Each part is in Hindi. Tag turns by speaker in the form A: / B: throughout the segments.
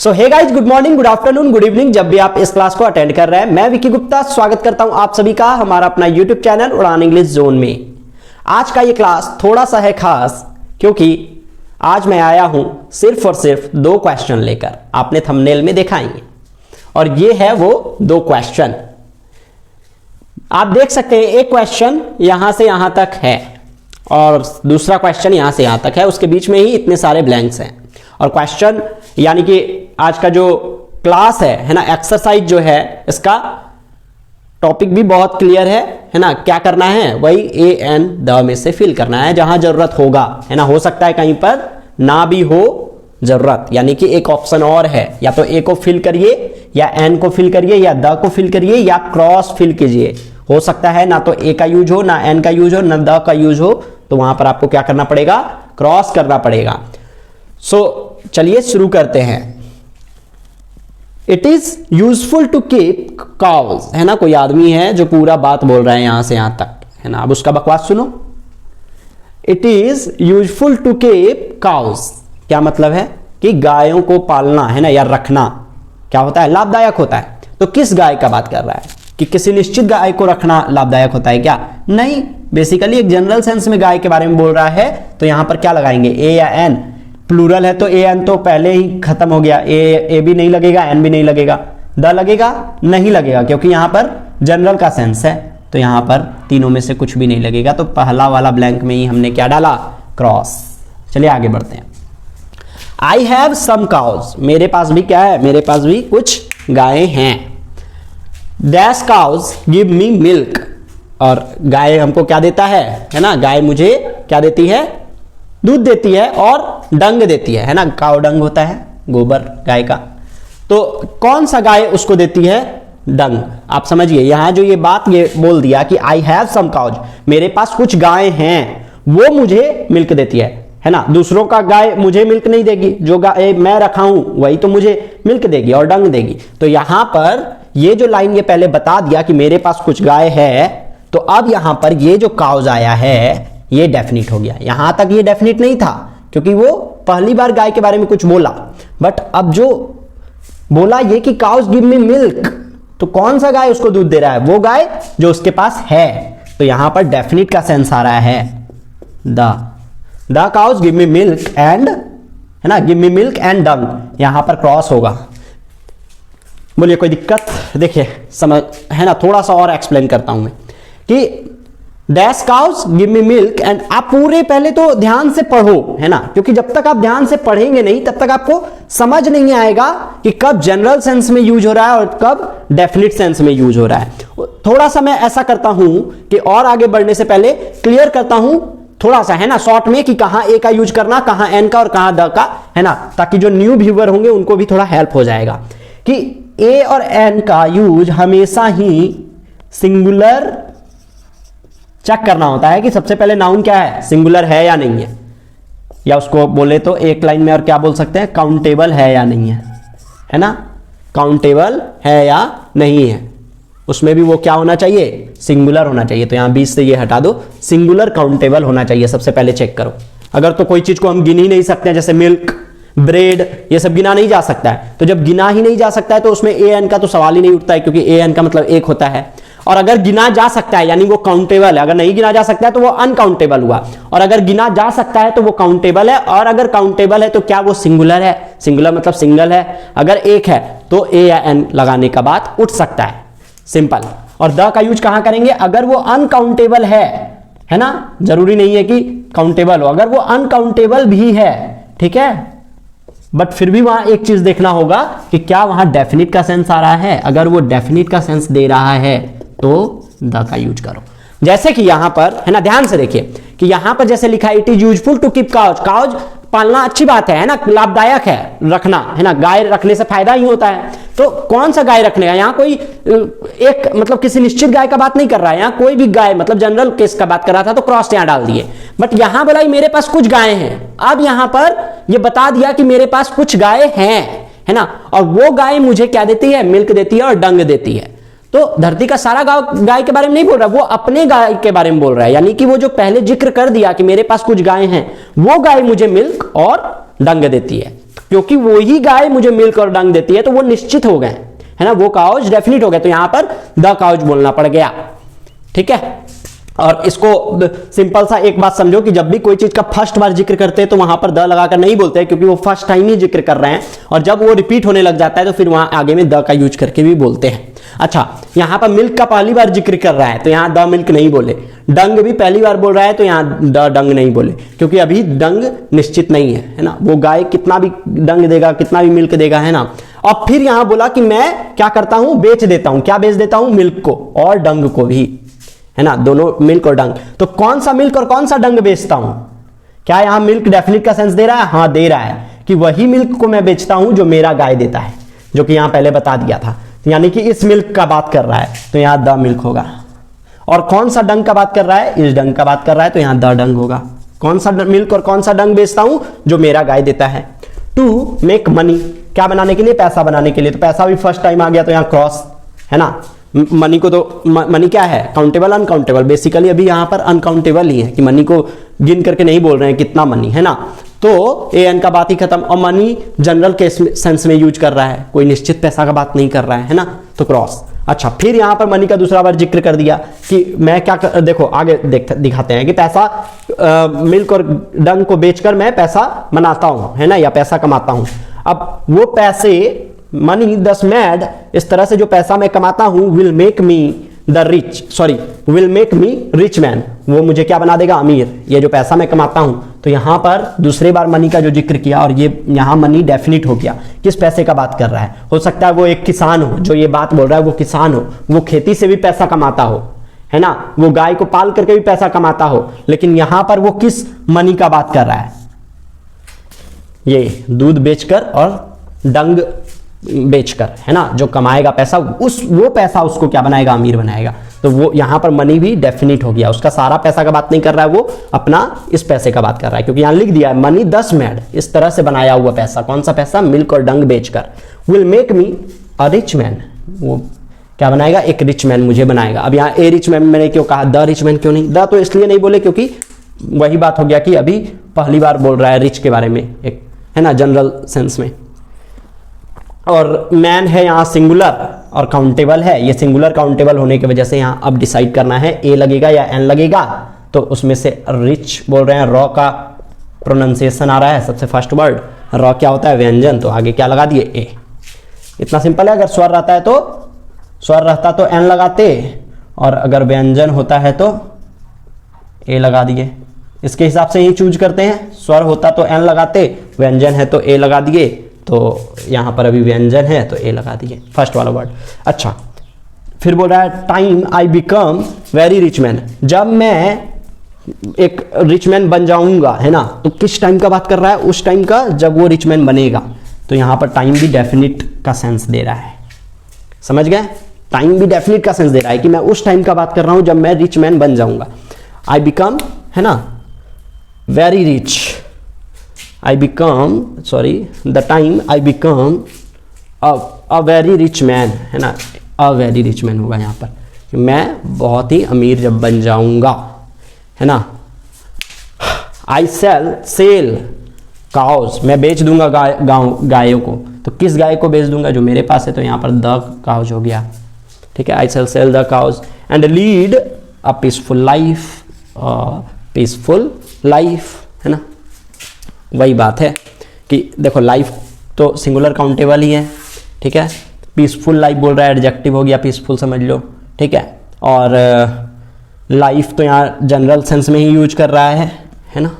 A: सो hey guys, good morning, good afternoon, good evening, जब भी आप इस क्लास को अटेंड कर रहे हैं। मैं विकी गुप्ता स्वागत करता हूं आप सभी का हमारा अपना यूट्यूब चैनल उड़ान इंग्लिश जोन में। आज का ये क्लास थोड़ा सा है खास, क्योंकि आज मैं आया हूं सिर्फ और सिर्फ दो क्वेश्चन लेकर। आपने थंबनेल में देखा ही है, और ये है वो दो क्वेश्चन। आप देख सकते हैं एक क्वेश्चन यहां से यहां तक है और दूसरा क्वेश्चन यहां से यहां तक है, उसके बीच में ही इतने सारे ब्लैंक्स हैं। और क्वेश्चन यानी कि आज का जो क्लास है ना, एक्सरसाइज जो है, इसका टॉपिक भी बहुत क्लियर है ना। क्या करना है, वही ए एन द में से फिल करना है जहां जरूरत होगा, है ना। हो सकता है कहीं पर ना भी हो जरूरत, यानी कि एक ऑप्शन और है, या तो ए को फिल करिए या एन को फिल करिए या द को फिल करिए या क्रॉस फिल कीजिए। हो सकता है ना तो ए का यूज हो, ना एन का यूज हो, ना द का यूज हो, तो वहां पर आपको क्या करना पड़ेगा, क्रॉस करना पड़ेगा। चलिए शुरू करते हैं। It is useful to keep cows, है ना। कोई आदमी है जो पूरा बात बोल रहा है यहां से यहां तक, है ना। अब उसका बकवास सुनो। It is useful to keep cows, क्या मतलब है कि गायों को पालना, है ना, या रखना क्या होता है, लाभदायक होता है। तो किस गाय का बात कर रहा है कि किसी निश्चित गाय को रखना लाभदायक होता है क्या? नहीं, बेसिकली एक जनरल सेंस में गाय के बारे में बोल रहा है। तो यहां पर क्या लगाएंगे, ए या एन। प्लूरल है तो ए एन तो पहले ही खत्म हो गया, ए भी नहीं लगेगा, एन भी नहीं लगेगा। द लगेगा, नहीं लगेगा, क्योंकि यहां पर जनरल का सेंस है। तो यहां पर तीनों में से कुछ भी नहीं लगेगा। तो पहला वाला ब्लैंक में ही हमने क्या डाला, क्रॉस। चलिए आगे बढ़ते हैं। आई हैव सम काउज, मेरे पास भी क्या है, मेरे पास भी कुछ गायें हैं। Dash cows give me milk, और गाय हमको क्या देता है ना, गाय मुझे क्या देती है, दूध देती है और डंग देती है ना। काव डंग होता है, गोबर गाय का। तो कौन सा गाय उसको देती है, डंग। आप समझिए, यहां जो ये बात ये बोल दिया कि आई हैव सम काउज, मेरे पास कुछ गाय हैं, वो मुझे मिल्क देती है ना। दूसरों का गाय मुझे मिल्क नहीं देगी, जो गाय मैं रखा हूं वही तो मुझे मिल्क देगी और डंग देगी। तो यहां पर ये जो लाइन ये पहले बता दिया कि मेरे पास कुछ गाय है, तो अब यहां पर ये जो काउज आया है ये डेफिनिट हो गया। यहां तक ये डेफिनिट नहीं था, क्योंकि वो पहली बार गाय के बारे में कुछ बोला। बट अब जो बोला ये कि काउज गिव मी मिल्क, तो कौन सा गाय उसको दूध दे रहा है, वो गाय जो उसके पास है। तो यहां पर डेफिनिट का सेंस आ रहा है the cows give me milk and, है ना, give me milk and dung. यहां पर क्रॉस होगा। बोलिए कोई दिक्कत? देखिए समझ, है ना। थोड़ा सा और एक्सप्लेन करता हूं मैं कि dash cows give me milk and, आप पूरे पहले तो ध्यान से पढ़ो, है ना, क्योंकि जब तक आप ध्यान से पढ़ेंगे नहीं तब तक आपको समझ नहीं आएगा कि कब जनरल सेंस में यूज हो रहा है और कब डेफिनिट सेंस में यूज हो रहा है। थोड़ा सा मैं ऐसा करता हूं कि और आगे बढ़ने से पहले क्लियर करता हूं थोड़ा सा, है ना, शॉर्ट में, कि कहां ए का यूज करना, कहां एन का और कहां द का, है ना, ताकि जो न्यू व्यूअर होंगे उनको भी थोड़ा हेल्प हो जाएगा। कि ए और एन का यूज हमेशा ही सिंगुलर चेक करना होता है कि सबसे पहले नाउन क्या है, सिंगुलर है या नहीं है, या उसको बोले तो एक लाइन में और क्या बोल सकते हैं, काउंटेबल है या नहीं है ना। काउंटेबल है या नहीं है, उसमें भी वो क्या होना चाहिए, सिंगुलर होना चाहिए। तो यहां बीच से ये हटा दो, सिंगुलर काउंटेबल होना चाहिए, सबसे पहले चेक करो। अगर तो कोई चीज को हम गिन ही नहीं सकते, जैसे मिल्क, ब्रेड, ये सब गिना नहीं जा सकता है। तो जब गिना ही नहीं जा सकता है तो उसमें ए एन का तो सवाल ही नहीं उठता है, क्योंकि ए एन का मतलब एक होता है। और अगर गिना जा सकता है यानी वो काउंटेबल है, अगर नहीं गिना जा सकता है तो वो अनकाउंटेबल हुआ। और अगर गिना जा सकता है तो वो काउंटेबल है, और अगर काउंटेबल है तो क्या वो सिंगुलर है, सिंगुलर मतलब सिंगल है। अगर एक है तो ए या एन लगाने का बात उठ सकता है, सिंपल। और द का यूज कहां करेंगे, अगर वो अनकाउंटेबल है ना, जरूरी नहीं है कि काउंटेबल हो, अगर वो अनकाउंटेबल भी है, ठीक है, बट फिर भी वहां एक चीज देखना होगा कि क्या वहां डेफिनिट का सेंस आ रहा है। अगर वो डेफिनिट का सेंस दे रहा है तो द का यूज करो। जैसे कि यहां पर, है ना, ध्यान से देखिए कि यहां पर जैसे लिखा है, it is useful to keep cows. Cows पालना अच्छी बात है ना, लाभदायक है रखना, है ना, गाय रखने से फायदा ही होता है। तो कौन सा गाय रखने का, यहां कोई एक मतलब किसी निश्चित गाय का बात नहीं कर रहा है, यहां कोई भी गाय मतलब जनरल केस का बात कर रहा था, तो क्रॉस यहां डाल दिए। बट यहां बोला मेरे पास कुछ गाय हैं, अब यहां पर ये बता दिया कि मेरे पास कुछ गाय हैं, है ना, और वो गाय मुझे क्या देती है, मिल्क देती है और डंग देती है। तो धरती का सारा गाय के बारे में नहीं बोल रहा, वो अपने गाय के बारे में बोल रहा है। यानी कि वो जो पहले जिक्र कर दिया कि मेरे पास कुछ गाय हैं, वो गाय मुझे मिल्क और डंग देती है। क्योंकि वो ही गाय मुझे मिल्क और डंग देती है, तो वो निश्चित हो गए, है ना, वो काउज डेफिनिट हो गए, तो यहां पर द काउज बोलना पड़ गया। ठीक है, और इसको सिंपल सा एक बात समझो कि जब भी कोई चीज का फर्स्ट बार जिक्र करते हैं तो वहां पर द लगाकर नहीं बोलते हैं, क्योंकि वो फर्स्ट टाइम ही जिक्र कर रहे हैं, और जब वो रिपीट होने लग जाता है तो फिर वहां आगे में द का यूज करके भी बोलते हैं। अच्छा, यहां पर मिल्क का पहली बार जिक्र कर रहा है तो यहां द मिल्क नहीं बोले, डंग भी पहली बार बोल रहा है तो यहां द डंग नहीं बोले, क्योंकि अभी डंग निश्चित नहीं है ना, वो गाय कितना भी डंग देगा, कितना भी मिल्क देगा, है ना। और फिर यहां बोला कि मैं क्या करता हूं, बेच देता हूं, क्या बेच देता हूं, मिल्क को और डंग को भी, है ना, दोनों मिल्क और डंग। तो कौन सा मिल्क और कौन सा डंग बेचता हूं? क्या यहां मिल्क डेफिनेट का सेंस दे रहा है? हाँ दे रहा है, कि वही मिल्क को मैं बेचता हूं जो मेरा गाय देता है, जो कि यहां पहले बता दिया था, यानी कि इस मिल्क का बात कर रहा है तो यहां द मिल्क होगा। और कौन सा डंग का बात कर रहा है? इस डंग का बात कर रहा है तो यहां द डंग होगा। कौन सा मिल्क और कौन सा डंग बेचता हूं? जो मेरा गाय देता है। टू मेक मनी, क्या बनाने के लिए? पैसा बनाने के लिए। तो पैसा भी फर्स्ट टाइम आ गया तो यहां क्रॉस, है ना। मनी को तो मनी क्या है? काउंटेबल अनकाउंटेबल, बेसिकली अभी यहां पर अनकाउंटेबल ही है, कि मनी को गिन करके नहीं बोल रहे हैं कितना मनी, है ना। तो ए एन का बात ही खत्म। और मनी जनरल के सेंस में यूज कर रहा है, कोई निश्चित पैसा का बात नहीं कर रहा है ना, तो क्रॉस। अच्छा, फिर यहां पर मनी का दूसरा बार जिक्र कर दिया कि मैं क्या देखो आगे दिखाते हैं कि पैसा मिल्क और डंग को बेचकर मैं पैसा बनाता हूं, है ना, या पैसा कमाता हूं। अब वो पैसे मनी दस मैड, इस तरह से जो पैसा मैं कमाता हूं, will make me will make me rich man, वो मुझे क्या बना देगा? अमीर। ये जो पैसा मैं कमाता हूं, तो यहां पर दूसरे बार मनी का जो जिक्र किया, और ये यहां मनी डेफिनिट हो गया। किस पैसे का बात कर रहा है? हो सकता है वो एक किसान हो, जो ये बात बोल रहा है वो किसान हो, वो खेती से भी पैसा कमाता हो, है ना, वो गाय को पाल करके भी पैसा कमाता हो, लेकिन यहां पर वो किस मनी का बात कर रहा है? ये दूध बेचकर और डंग बेचकर, है ना, जो कमाएगा पैसा, वो पैसा उसको क्या बनाएगा? अमीर बनाएगा। तो वो यहां पर मनी भी डेफिनिट हो गया, उसका सारा पैसा का बात नहीं कर रहा है, वो अपना इस पैसे का बात कर रहा है, क्योंकि यहां लिख दिया है मनी 10 मैड, इस तरह से बनाया हुआ पैसा। कौन सा पैसा? मिल्क और डंग बेचकर। Will make me a rich man, वो क्या बनाएगा? एक रिच मैन मुझे बनाएगा। अब यहाँ ए रिच मैन मैंने क्यों कहा, द रिच मैन क्यों नहीं? द तो इसलिए नहीं बोले क्योंकि वही बात हो गया कि अभी पहली बार बोल रहा है रिच के बारे में, एक, है ना, जनरल सेंस में। और मैन है यहाँ सिंगुलर और काउंटेबल है, ये सिंगुलर काउंटेबल होने की वजह से यहाँ अब डिसाइड करना है ए लगेगा या एन लगेगा। तो उसमें से रिच बोल रहे हैं, रॉ का प्रोनाउंसिएशन आ रहा है सबसे फर्स्ट वर्ड, रॉ क्या होता है? व्यंजन, तो आगे क्या लगा दिए? ए। इतना सिंपल है। अगर स्वर रहता है तो स्वर रहता तो एन लगाते, और अगर व्यंजन होता है तो ए लगा दिए। इसके हिसाब से ही चूज करते हैं, स्वर होता तो एन लगाते, व्यंजन है तो ए लगा दिए, तो यहां पर अभी व्यंजन है तो ए लगा दिए, फर्स्ट वाला वर्ड। अच्छा, फिर बोल रहा है time I become very rich man, जब मैं एक रिच मैन बन जाऊंगा, है ना। तो किस टाइम का बात कर रहा है? उस टाइम का जब वो रिच मैन बनेगा। तो यहां पर टाइम भी डेफिनिट का सेंस दे रहा है, समझ गए? टाइम भी डेफिनिट का सेंस दे रहा है कि मैं उस टाइम का बात कर रहा हूं जब मैं रिच मैन बन जाऊंगा। आई बिकम, है ना, very rich, I become, the time I become a very rich man, है ना, a very rich man होगा यहाँ पर, कि मैं बहुत ही अमीर जब बन जाऊंगा, है ना। I sell cows, मैं बेच दूंगा गायों को। तो किस गाय को बेच दूंगा? जो मेरे पास है, तो यहाँ पर the cows हो गया, ठीक है। I shall sell the cows and lead a peaceful life, है ना। वही बात है कि देखो लाइफ तो सिंगुलर काउंटेबल ही है, ठीक है। पीसफुल लाइफ बोल रहा है, एडजेक्टिव हो गया, पीसफुल समझ लो, ठीक है। और लाइफ तो यहाँ जनरल सेंस में ही यूज कर रहा है ना।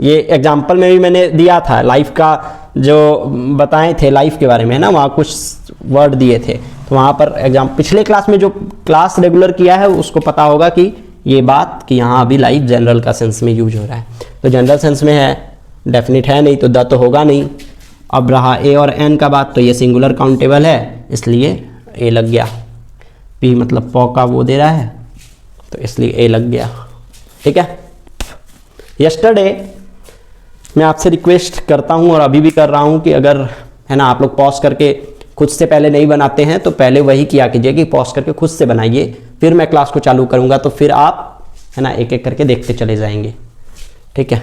A: ये एग्जाम्पल में भी मैंने दिया था, लाइफ का जो बताए थे लाइफ के बारे में, है ना, वहाँ कुछ वर्ड दिए थे। तो वहाँ पर पिछले क्लास में जो क्लास रेगुलर किया है उसको पता होगा कि ये बात कि यहाँ अभी लाइफ जनरल का सेंस में यूज हो रहा है। तो जनरल सेंस में है, डेफिनिट है नहीं, तो द तो होगा नहीं। अब रहा ए और एन का बात, तो ये सिंगुलर काउंटेबल है, इसलिए ए लग गया। पी मतलब पौ का वो दे रहा है, तो इसलिए ए लग गया, ठीक है। यस्टरडे मैं आपसे रिक्वेस्ट करता हूँ और अभी भी कर रहा हूँ कि अगर, है ना, आप लोग पॉज करके खुद से पहले नहीं बनाते हैं तो पहले वही किया कीजिए कि पॉज करके खुद से बनाइए, फिर मैं क्लास को चालू करूँगा, तो फिर आप, है ना, एक एक करके देखते चले जाएंगे, ठीक है।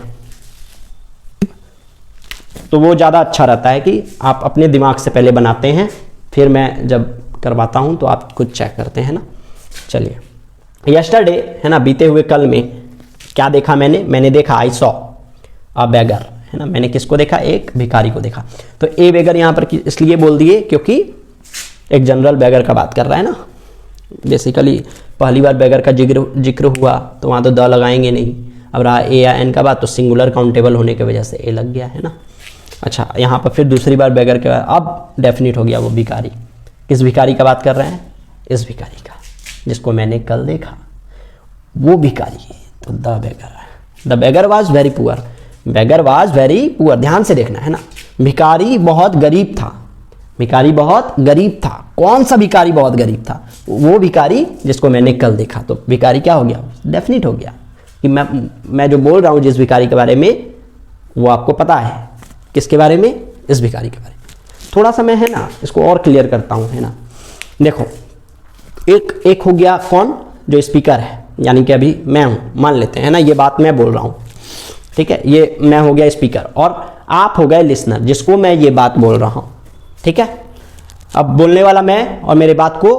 A: तो वो ज़्यादा अच्छा रहता है कि आप अपने दिमाग से पहले बनाते हैं, फिर मैं जब करवाता हूँ तो आप खुद चेक करते हैं ना। चलिए, यस्टरडे है ना, बीते हुए कल में क्या देखा मैंने देखा आई सॉ अ बेगर, है ना, मैंने किसको देखा, एक भिखारी को देखा। तो ए बेगर यहाँ पर इसलिए बोल दिए क्योंकि एक जनरल बेगर का बात कर रहा है ना। बेसिकली पहली बार बेगर का जिक्र हुआ तो वहाँ तो द लगाएंगे नहीं, अब रहा ए या एन का बात तो सिंगुलर काउंटेबल होने की वजह से ए लग गया, है ना। अच्छा, यहाँ पर फिर दूसरी बार बेगर के बाद अब डेफिनेट हो गया वो भिखारी। किस भिखारी का बात कर रहे हैं, इस भिखारी का जिसको मैंने कल देखा, वो भिखारी है। तो the beggar was very poor, beggar was very poor, ध्यान से देखना है ना। भिखारी बहुत गरीब था, भिखारी बहुत गरीब था। कौन सा भिखारी बहुत गरीब था, वो भिखारी जिसको मैंने कल देखा। तो भिखारी क्या हो गया, डेफिनेट हो गया कि मैं जो बोल रहा हूँ जिस भिखारी के बारे में, वो आपको पता है किसके बारे में, इस भिखारी के बारे में। थोड़ा सा मैं है ना इसको और क्लियर करता हूँ, है ना। देखो, एक हो गया कौन, जो स्पीकर है, यानी कि अभी मैं हूँ, मान लेते हैं ना, ये बात मैं बोल रहा हूँ, ठीक है, ये मैं हो गया स्पीकर, और आप हो गए लिसनर जिसको मैं ये बात बोल रहा हूँ, ठीक है। अब बोलने वाला मैं और मेरे बात को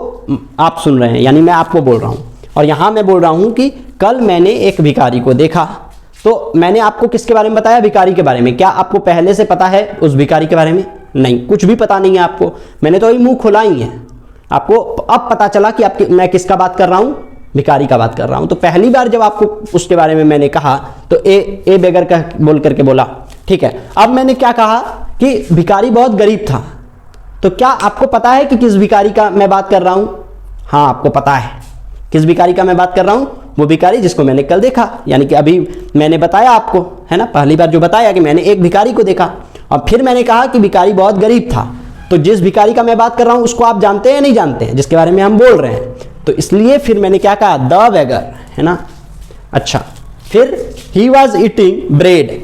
A: आप सुन रहे हैं, यानी मैं आपको बोल रहा हूँ। और यहाँ मैं बोल रहा हूँ कि कल मैंने एक भिखारी को देखा। तो मैंने आपको किसके बारे में बताया, भिखारी के बारे में। क्या आपको पहले से पता है उस भिखारी के बारे में? नहीं, कुछ भी पता नहीं है आपको। मैंने तो अभी मुंह खोला ही है, आपको अब पता चला कि मैं किसका बात कर रहा हूँ, भिखारी का बात कर रहा हूँ। तो पहली बार जब आपको उसके बारे में मैंने कहा तो ए बेगर का बोल करके बोला, ठीक है। अब मैंने क्या कहा कि भिखारी बहुत गरीब था। तो क्या आपको पता है कि किस भिखारी का मैं बात कर रहा हूं? हाँ, आपको पता है किस भिखारी का मैं बात कर रहा हूं, वो भिखारी जिसको मैंने कल देखा, यानी कि अभी मैंने बताया आपको, है ना, पहली बार जो बताया कि मैंने एक भिखारी को देखा, और फिर मैंने कहा कि भिखारी बहुत गरीब था। तो जिस भिखारी का मैं बात कर रहा हूं उसको आप जानते हैं नहीं जानते हैं, जिसके बारे में हम बोल रहे हैं। तो इसलिए फिर मैंने क्या कहा, द बेगर, है ना। अच्छा, फिर ही वॉज ईटिंग ब्रेड।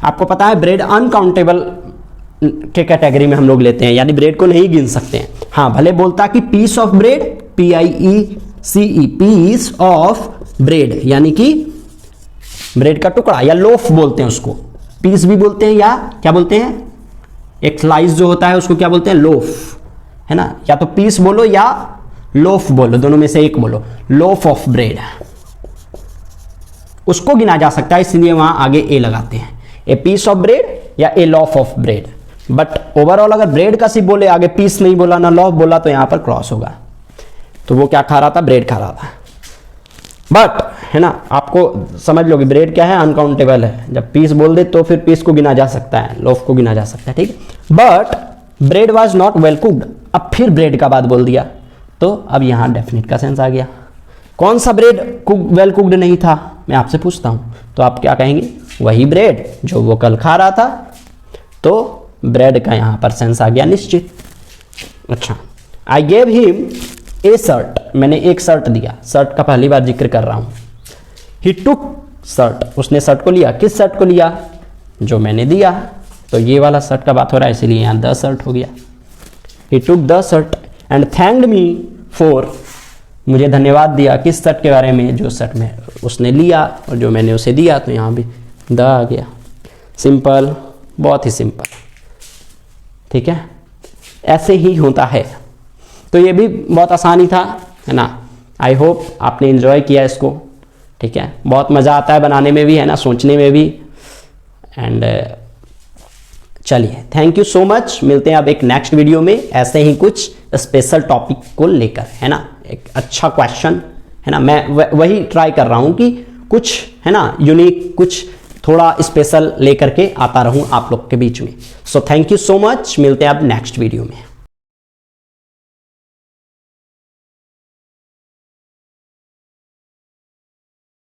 A: आपको पता है ब्रेड अनकाउंटेबल के कैटेगरी में हम लोग लेते हैं, यानी ब्रेड को नहीं गिन सकते हैं। हाँ, भले बोलता कि piece of bread, PIECE, piece of bread, यानी कि ब्रेड का टुकड़ा, या लोफ बोलते हैं उसको, पीस भी बोलते हैं, या क्या बोलते हैं, एक स्लाइस जो होता है उसको क्या बोलते हैं, लोफ, है ना। या तो पीस बोलो या लोफ बोलो, दोनों में से एक बोलो। लोफ ऑफ ब्रेड उसको गिना जा सकता है, इसलिए वहां आगे ए लगाते हैं, ए पीस ऑफ ब्रेड या a loaf of bread. But overall अगर ब्रेड का सिर्फ बोले, आगे पीस नहीं बोला ना लॉफ बोला, तो यहां पर क्रॉस होगा। तो वो क्या खा रहा था, ब्रेड खा रहा था। बट है ना, आपको समझ लो कि ब्रेड क्या है, अनकाउंटेबल है। जब पीस बोल दे तो फिर पीस को गिना जा सकता है, लोफ को गिना जा सकता है, ठीक। But bread was not well cooked, अब फिर ब्रेड का बात बोल दिया, तो अब यहां डेफिनेट का सेंस आ गया। कौन सा ब्रेड वेल कुक्ड नहीं था, मैं आपसे पूछता हूं, तो आप क्या कहेंगे, वही ब्रेड जो वो कल खा रहा था। तो ब्रेड का यहां पर सेंस आ गया निश्चित। अच्छा, I gave him a shirt, मैंने एक शर्ट दिया, शर्ट का पहली बार जिक्र कर रहा हूं। ही टुक शर्ट, उसने शर्ट को लिया, किस शर्ट को लिया, जो मैंने दिया। तो ये वाला शर्ट का बात हो रहा है, इसलिए यहां द शर्ट हो गया। He took the shirt and thanked me for, मुझे धन्यवाद दिया किस शर्ट के बारे में, जो शर्ट में उसने लिया और जो मैंने उसे दिया। तो यहाँ भी द आ गया। सिंपल, बहुत ही सिंपल, ठीक है, ऐसे ही होता है। तो ये भी बहुत आसानी था, है ना। आई होप आपने एंजॉय किया इसको, ठीक है। बहुत मज़ा आता है बनाने में भी, है ना, सोचने में भी। एंड चलिए, थैंक यू सो मच। मिलते हैं अब एक नेक्स्ट वीडियो में ऐसे ही कुछ स्पेशल टॉपिक को लेकर, है ना, एक अच्छा क्वेश्चन, है ना। मैं वही ट्राई कर रहा हूँ कि कुछ, है ना, यूनिक, कुछ थोड़ा स्पेशल लेकर के आता रहूँ आप लोग के बीच में। So thank you so much, मिलते हैं अब नेक्स्ट वीडियो में।